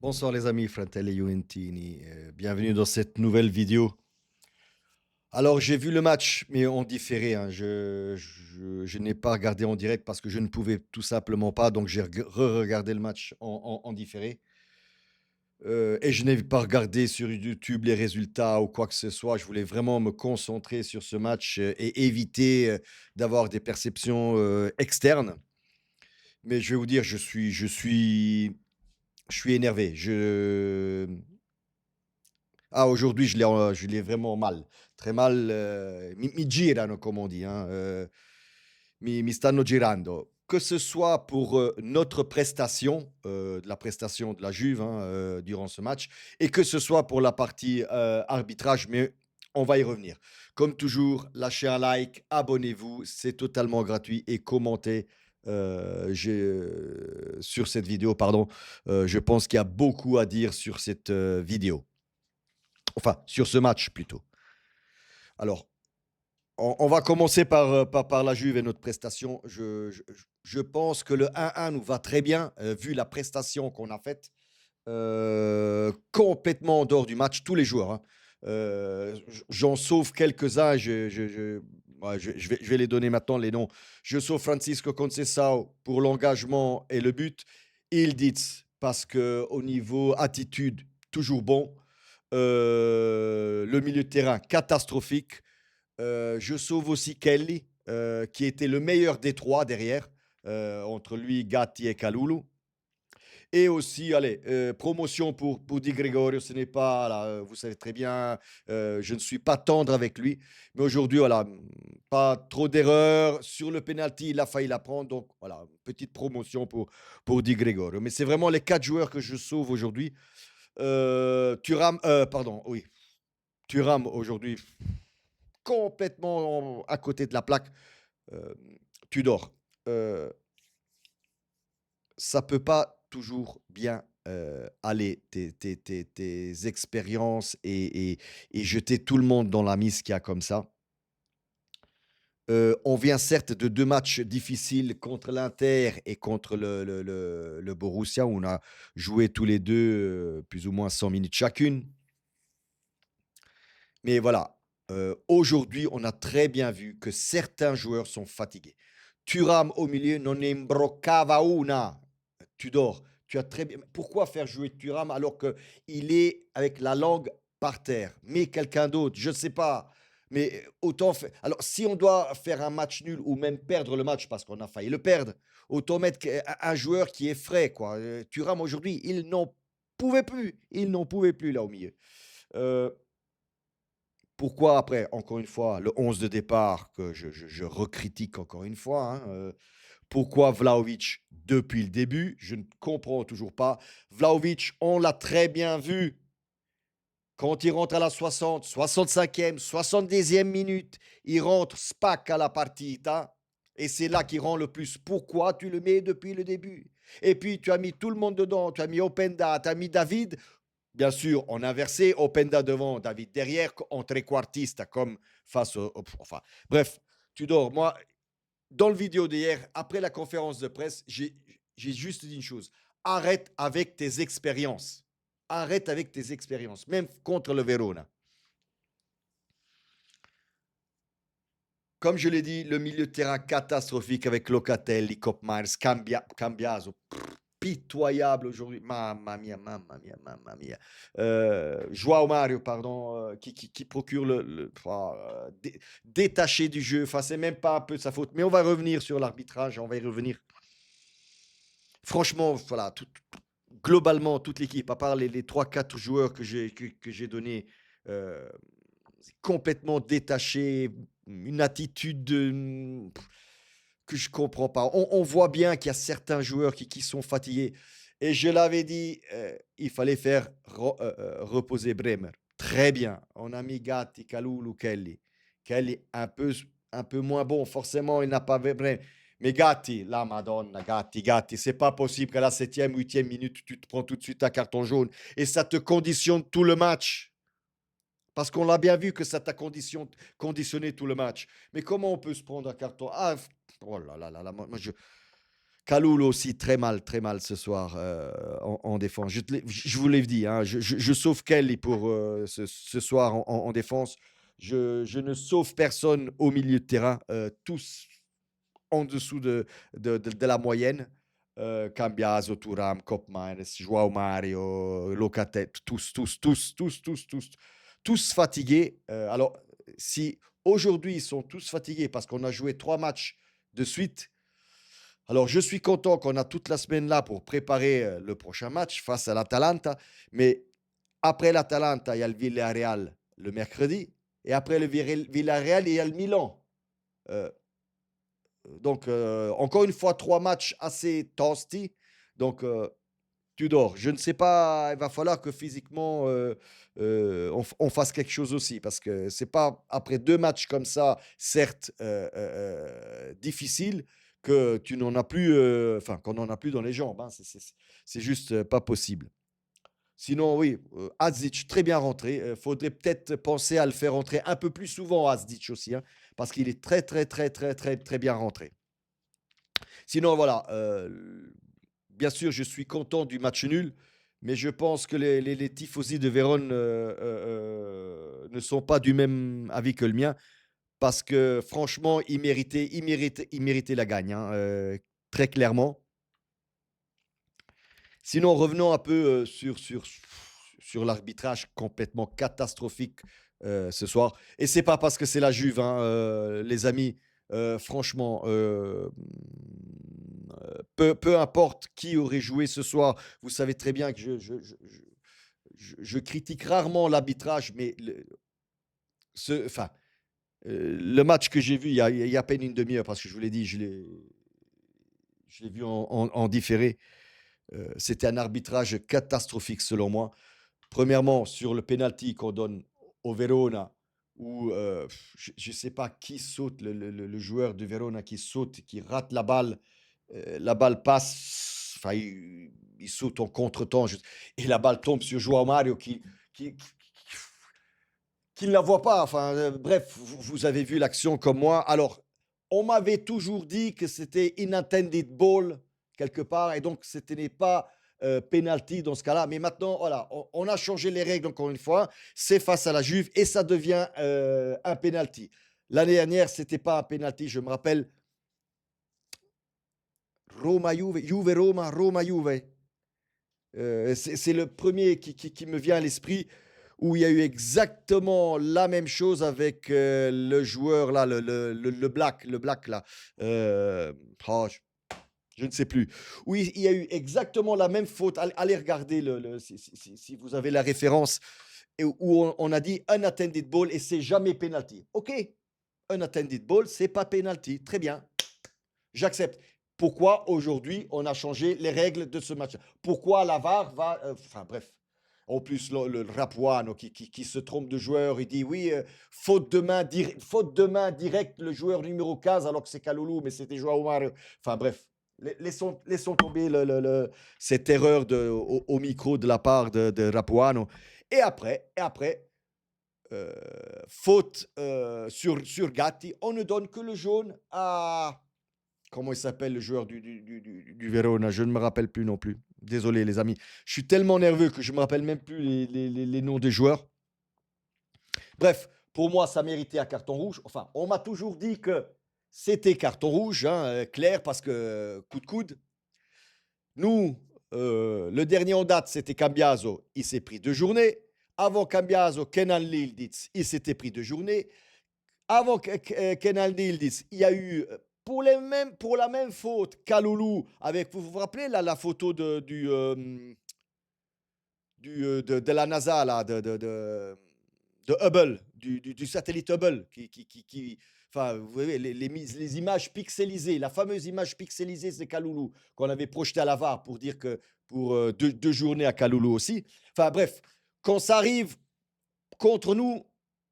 Bonsoir les amis, Fratelli Juventini, bienvenue dans cette nouvelle vidéo. Alors j'ai vu le match, mais en différé, hein. Je n'ai pas regardé en direct parce que je ne pouvais tout simplement pas, donc j'ai re-regardé le match en différé. Et je n'ai pas regardé sur YouTube les résultats ou quoi que ce soit. Je voulais vraiment me concentrer sur ce match et éviter d'avoir des perceptions externes. Mais je vais vous dire, je suis énervé. Aujourd'hui, je l'ai vraiment mal. Très mal, mi girano comme on dit, hein, mi stanno girando. Que ce soit pour, notre prestation, de la prestation de la Juve, hein, durant ce match et que ce soit pour la partie, arbitrage, mais on va y revenir. Comme toujours, lâchez un like, abonnez-vous, c'est totalement gratuit et commentez, sur cette vidéo, pardon. Je pense qu'il y a beaucoup à dire sur cette, vidéo. Enfin, sur ce match plutôt. Alors, on va commencer par la Juve et notre prestation. Je pense que le 1-1 nous va très bien, vu la prestation qu'on a faite, complètement en dehors du match, tous les joueurs, hein. J'en sauve quelques-uns, ouais, je vais les donner maintenant, les noms. Je sauve Francisco Conceição pour l'engagement et le but. Yildiz parce qu'au niveau attitude, toujours bon. Le milieu de terrain, catastrophique. Je sauve aussi Kelly, qui était le meilleur des 3 derrière, entre lui, Gatti et Kalulu. Et aussi, allez, promotion pour Di Gregorio. Ce n'est pas, là, vous savez très bien, je ne suis pas tendre avec lui. Mais aujourd'hui, voilà, pas trop d'erreurs. Sur le penalty, il a failli la prendre. Donc, voilà, petite promotion pour Di Gregorio. Mais c'est vraiment les 4 joueurs que je sauve aujourd'hui. Thuram, pardon, oui. Thuram, aujourd'hui, complètement à côté de la plaque. Euh, Tudor, euh, ça peut pas toujours bien aller, tes expériences et jeter tout le monde dans la mise qu'il y a comme ça. On vient certes de 2 matchs difficiles contre l'Inter et contre le Borussia, où on a joué tous les 2 plus ou moins 100 minutes chacune. Mais voilà, aujourd'hui, on a très bien vu que certains joueurs sont fatigués. Thuram au milieu, non ne imbroccava una. Tudor, tu as très bien. Pourquoi faire jouer Thuram alors qu'il est avec la langue par terre? Mais quelqu'un d'autre, je ne sais pas. Mais autant faire. Alors, si on doit faire un match nul ou même perdre le match parce qu'on a failli le perdre, autant mettre un joueur qui est frais, quoi. Thuram aujourd'hui, il n'en pouvait plus. Il n'en pouvait plus là au milieu. Euh, Pourquoi après, encore une fois, le 11 de départ que je recritique encore une fois, hein, pourquoi Vlahovic depuis le début? Je ne comprends toujours pas. Vlahovic, on l'a très bien vu quand il rentre à la 60, 65e, 70e minute, il rentre spack à la partita et c'est là qu'il rend le plus. Pourquoi tu le mets depuis le début? Et puis tu as mis tout le monde dedans, tu as mis Openda, tu as mis David. Bien sûr, on a inversé, Openda devant, David derrière, en trequartista, comme face au. Enfin, bref, tu dors. Moi, dans le vidéo d'hier, après la conférence de presse, j'ai juste dit une chose. Arrête avec tes expériences. Arrête avec tes expériences, même contre le Verona. Comme je l'ai dit, le milieu de terrain catastrophique avec Locatelli, Kopmars, Cambiaso. Pitoyable aujourd'hui. Mamma mia, mamma mia, mamma mia. Joao Mario, pardon, qui procure détaché du jeu. Enfin, c'est même pas un peu de sa faute. Mais on va revenir sur l'arbitrage, on va y revenir. Franchement, voilà, globalement, toute l'équipe, à part les 3-4 joueurs que j'ai donnés, euh, complètement détaché, une attitude que je comprends pas. On voit bien qu'il y a certains joueurs qui sont fatigués. Et je l'avais dit, il fallait faire reposer Bremer. Très bien. On a mis Gatti, Kalulu, Kelly. Kelly, un peu moins bon. Forcément, il n'a pas Bremer. Mais Gatti, la Madonna, Gatti, c'est pas possible qu'à la 7e, 8e minute, tu te prends tout de suite un carton jaune. Et ça te conditionne tout le match. Parce qu'on l'a bien vu que ça t'a conditionné tout le match. Mais comment on peut se prendre un carton? Ah, oh là là là là, moi, Kalulu aussi très mal ce soir en défense. Je vous l'ai dit, hein, je sauve Kelly pour ce soir en défense. Je ne sauve personne au milieu de terrain, tous en dessous de la moyenne. Cambiaso, Thuram, Koopmeiners, Joao Mario, Locatelli, tous fatigués. Alors, si aujourd'hui ils sont tous fatigués parce qu'on a joué 3 matchs de suite, alors je suis content qu'on a toute la semaine là pour préparer le prochain match face à l'Atalanta. Mais après l'Atalanta, il y a le Villarreal le mercredi. Et après le Villarreal, il y a le Milan. Euh, donc, encore une fois, 3 matchs assez tasty. Donc, tu dors. Je ne sais pas, il va falloir que physiquement, on fasse quelque chose aussi. Parce que c'est pas après 2 matchs comme ça, certes difficiles, que tu n'en as plus, enfin, qu'on n'en a plus dans les jambes, hein. C'est juste pas possible. Sinon, oui, Hadzic, très bien rentré. Il faudrait peut-être penser à le faire rentrer un peu plus souvent, Hadzic aussi, hein, parce qu'il est très bien rentré. Sinon, voilà, bien sûr, je suis content du match nul, mais je pense que les tifosi de Vérone ne sont pas du même avis que le mien, parce que franchement, ils méritaient la gagne, hein, très clairement. Sinon, revenons un peu sur l'arbitrage complètement catastrophique ce soir. Et c'est pas parce que c'est la Juve, hein, les amis. Franchement, peu importe qui aurait joué ce soir, vous savez très bien que je critique rarement l'arbitrage, mais enfin, le match que j'ai vu il y a à peine une demi-heure, parce que je vous l'ai dit, je l'ai vu en différé. C'était un arbitrage catastrophique selon moi. Premièrement, sur le penalty qu'on donne au Verona, où je ne sais pas qui saute, le joueur de Verona qui saute, qui rate la balle passe, enfin, il saute en contre-temps, et la balle tombe sur Joao Mario qui ne la voit pas. Enfin, bref, vous avez vu l'action comme moi. Alors, on m'avait toujours dit que c'était inintended ball quelque part, et donc ce n'est pas penalty dans ce cas-là. Mais maintenant, voilà, on a changé les règles encore une fois. C'est face à la Juve et ça devient un penalty. L'année dernière, c'était pas un penalty. Je me rappelle Roma Juve, Juve Roma, Roma Juve. C'est le premier qui me vient à l'esprit où il y a eu exactement la même chose avec le joueur là, le black là. Oh, je ne sais plus. Oui, il y a eu exactement la même faute. Allez regarder si vous avez la référence où on a dit unattended ball et c'est jamais penalty. Ok, unattended ball, c'est pas penalty. Très bien, j'accepte. Pourquoi aujourd'hui on a changé les règles de ce match? Pourquoi la VAR va. Enfin bref. En plus, le Rapuano qui se trompe de joueur, il dit oui, faute de main directe, le joueur numéro 15, alors que c'est Kalulu, mais c'était Joao Mario. Enfin bref, laissons tomber cette erreur au micro de la part de Rapuano. Et après, euh, faute sur Gatti, on ne donne que le jaune à comment il s'appelle le joueur du Verona? Je ne me rappelle plus non plus. Désolé les amis. Je suis tellement nerveux que je ne me rappelle même plus les noms des joueurs. Bref, pour moi, ça méritait un carton rouge. Enfin, on m'a toujours dit que c'était carton rouge, hein, clair, parce que coup de coude. Nous, le dernier en date, c'était Cambiaso. Il s'est pris 2 journées. Avant Cambiaso, Kenan Lilditz, il s'était pris 2 journées. Avant Kenan Yildiz, il y a eu pour la même faute, Kalulu, avec, vous vous rappelez là, la photo de la NASA, là, de Hubble, du satellite Hubble, enfin, vous voyez, les images pixelisées, la fameuse image pixelisée de Kalulu, qu'on avait projetée à la VAR pour dire que pour 2 journées à Kalulu aussi. Enfin bref, quand ça arrive contre nous,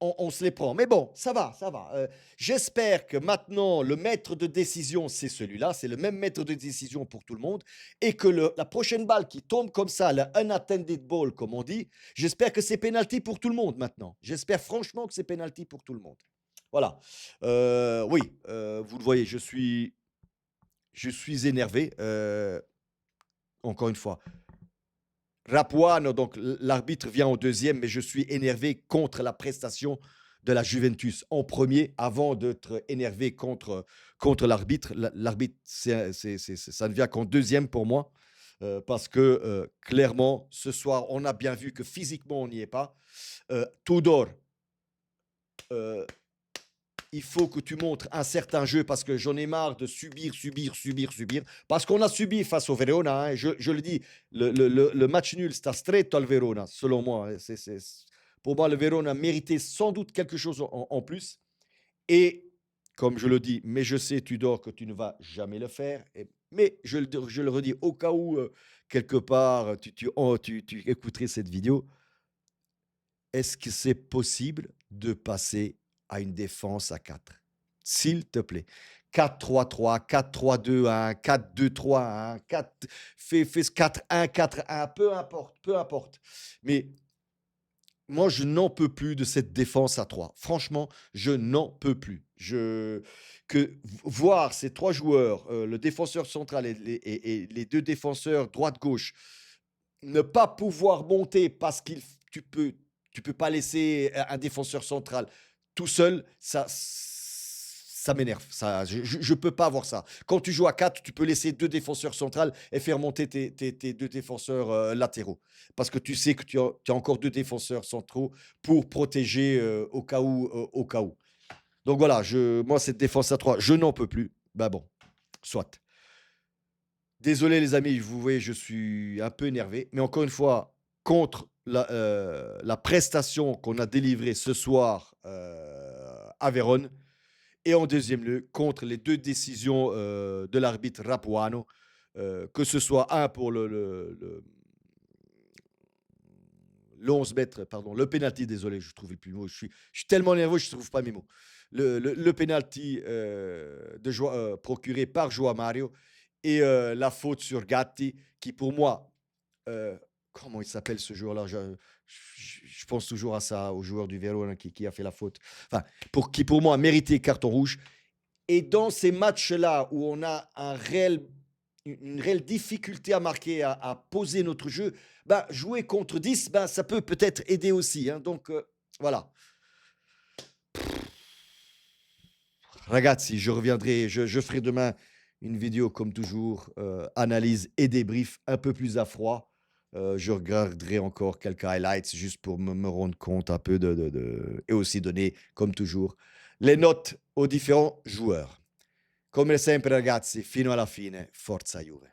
on se les prend. Mais bon, ça va, ça va. J'espère que maintenant, le maître de décision, c'est celui-là. C'est le même maître de décision pour tout le monde. Et que la prochaine balle qui tombe comme ça, le unattended ball, comme on dit, j'espère que c'est penalty pour tout le monde maintenant. J'espère franchement que c'est penalty pour tout le monde. Voilà. Oui, vous le voyez, je suis je suis énervé. Encore une fois, Rapuano, donc l'arbitre vient au deuxième, mais je suis énervé contre la prestation de la Juventus en premier, avant d'être énervé contre l'arbitre. L'arbitre, ça ne vient qu'en deuxième pour moi, parce que clairement, ce soir, on a bien vu que physiquement, on n'y est pas. Tudor, euh, il faut que tu montres un certain jeu parce que j'en ai marre de subir. Parce qu'on a subi face au Verona, hein, je le dis, le match nul, c'est stretto al Verona, selon moi. Hein. Pour moi, le Verona méritait sans doute quelque chose en plus. Et, comme je le dis, mais je sais, Tudor, que tu ne vas jamais le faire. Mais je le redis, au cas où, quelque part, tu écouterais cette vidéo, est-ce que c'est possible de passer à une défense à 4? S'il te plaît. 4-3-3, 4-3-2-1, 4-2-3-1, 4, fais 4-1, 4-1, peu importe, peu importe. Mais moi, je n'en peux plus de cette défense à 3. Franchement, je n'en peux plus. Voir ces trois joueurs, le défenseur central et les deux défenseurs droite-gauche, ne pas pouvoir monter parce que tu peux pas laisser un défenseur central tout seul, ça m'énerve. Je peux pas avoir ça. Quand tu joues à 4, tu peux laisser deux défenseurs centrales et faire monter tes deux défenseurs latéraux. Parce que tu sais que tu as encore deux défenseurs centraux pour protéger au cas où. Au cas où. Donc voilà, moi, cette défense à 3, je n'en peux plus. Bah bon, soit. Désolé les amis, vous voyez, je suis un peu énervé. Mais encore une fois, contre la prestation qu'on a délivrée ce soir à Vérone. Et en deuxième lieu, contre les deux décisions de l'arbitre Rapuano, que ce soit un pour le 11 mètres, pardon, le penalty, désolé, je ne trouvais plus le mot. Je suis tellement nerveux, je ne trouve pas mes mots. Le penalty procuré par Joao Mario et la faute sur Gatti, qui pour moi, euh, comment il s'appelle ce joueur-là? Je pense toujours à ça, au joueur du Verona qui a fait la faute. Enfin, qui pour moi a mérité carton rouge. Et dans ces matchs-là où on a une réelle difficulté à marquer, à poser notre jeu, bah, jouer contre 10, bah, ça peut peut-être aider aussi. Hein. Donc, voilà. Ragazzi, je reviendrai, je ferai demain une vidéo comme toujours, analyse et débrief un peu plus à froid. Je regarderai encore quelques highlights juste pour me rendre compte un peu et aussi donner, comme toujours, les notes aux différents joueurs. Come sempre ragazzi, fino alla fine, forza Juve.